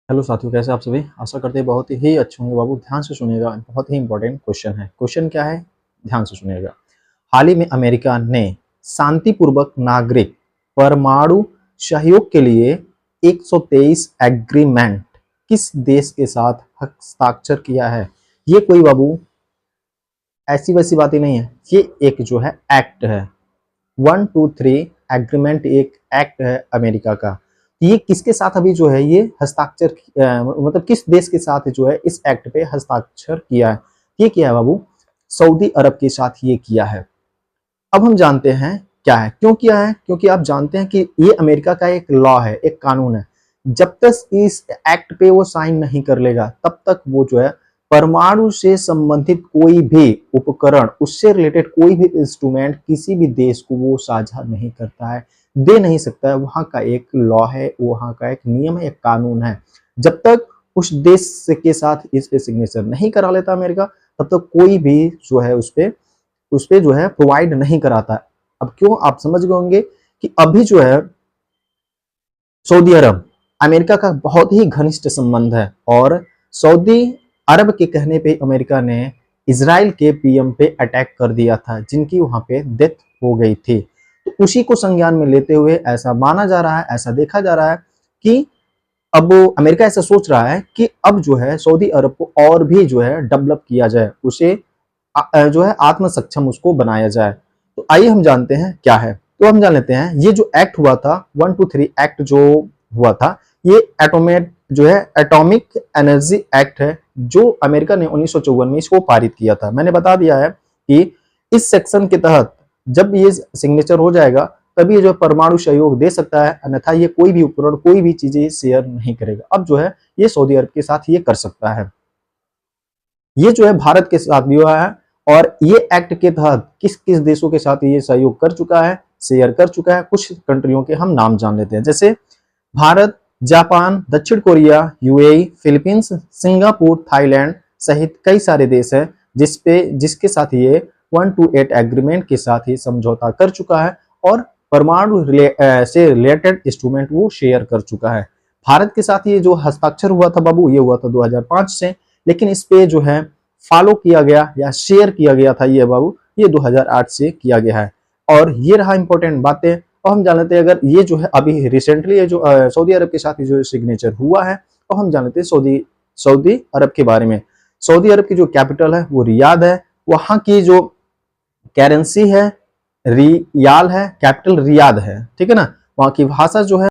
Hello साथियों, कैसे आप सभी। आशा करते हैं बहुत ही अच्छे होंगे। बाबू ध्यान से सुनिएगा, बहुत ही इंपॉर्टेंट क्वेश्चन है। क्वेश्चन क्या है, ध्यान से सुनिएगा। हाल ही में अमेरिका ने शांतिपूर्वक नागरिक परमाणु सहयोग के लिए 123 एग्रीमेंट किस देश के साथ हस्ताक्षर किया है। ये कोई बाबू ऐसी वैसी बातें नहीं है, ये एक जो है एक्ट है। 123 एग्रीमेंट एक एक्ट है अमेरिका का। ये किसके साथ अभी जो है ये हस्ताक्षर मतलब किस देश के साथ जो है इस एक्ट पे हस्ताक्षर किया है। ये किया है बाबू, सऊदी अरब के साथ ये किया है। अब हम जानते हैं क्या है, क्यों किया है। क्योंकि आप जानते हैं कि ये अमेरिका का एक लॉ है, एक कानून है। जब तक इस एक्ट पे वो साइन नहीं कर लेगा तब तक वो जो है परमाणु से संबंधित कोई भी उपकरण, उससे रिलेटेड कोई भी इंस्ट्रूमेंट किसी भी देश को वो साझा नहीं करता है, दे नहीं सकता है। वहां का एक लॉ है, वहां का एक नियम है, एक कानून है। जब तक उस देश के साथ इस पे सिग्नेचर नहीं करा लेता अमेरिका, तब तक कोई भी जो है उस पे जो है प्रोवाइड नहीं कराता है। अब क्यों, आप समझ गए होंगे कि अभी जो है सऊदी अरब अमेरिका का बहुत ही घनिष्ठ संबंध है, और सऊदी अरब के कहने पे अमेरिका ने इजराइल के पीएम पे अटैक कर दिया था, जिनकी वहां पे डेथ हो गई थी। तो उसी को संज्ञान में लेते हुए ऐसा माना जा रहा है, ऐसा देखा जा रहा है कि अब अमेरिका ऐसा सोच रहा है कि अब जो है सऊदी अरब को और भी जो है डेवलप किया जाए, उसे जो है आत्म सक्षम उसको बनाया जाए। तो आइए हम जानते हैं क्या है। तो हम जान लेते हैं, ये जो एक्ट हुआ था 123 एक्ट जो हुआ था, ये एटोमेट जो है एटॉमिक एनर्जी एक्ट है, जो अमेरिका ने 1954 में इसको पारित किया था। मैंने बता दिया है कि इस सेक्शन के तहत जब ये सिग्नेचर हो जाएगा तभी ये जो परमाणु सहयोग दे सकता है, अन्यथा ये कोई भी उपकरण, कोई भी चीजें शेयर नहीं करेगा। अब जो है ये सऊदी अरब के साथ ये कर सकता है। ये जो है भारत के साथ भी हुआ है, और ये एक्ट के तहत किस किस देशों के साथ ये सहयोग कर चुका है, शेयर कर चुका है। कुछ कंट्रियों के हम नाम जान लेते हैं, जैसे भारत, जापान, दक्षिण Korea, UAE, Philippines, Singapore, Thailand सहित कई सारे देश हैं जिसके साथ ये 128 एग्रीमेंट के साथ ही समझौता कर चुका है, और परमाणु से रिलेटेड इंस्ट्रूमेंट वो शेयर कर चुका है। भारत के साथ ये जो हस्ताक्षर हुआ था बाबू, ये हुआ था 2005 से, लेकिन इस पे जो है फॉलो किया गया या शेयर किया गया था ये बाबू, ये 2008 से किया गया है। और ये रहा इंपॉर्टेंट बातें। और हम जान लेते हैं, अगर ये जो है अभी रिसेंटली जो सऊदी अरब के साथ जो सिग्नेचर हुआ है, तो हम जान लेते हैं सऊदी अरब के बारे में। सऊदी अरब की जो कैपिटल है वो रियाद है। वहां की जो करेंसी है रियाल है, कैपिटल रियाद है, ठीक है ना। वहां की भाषा जो है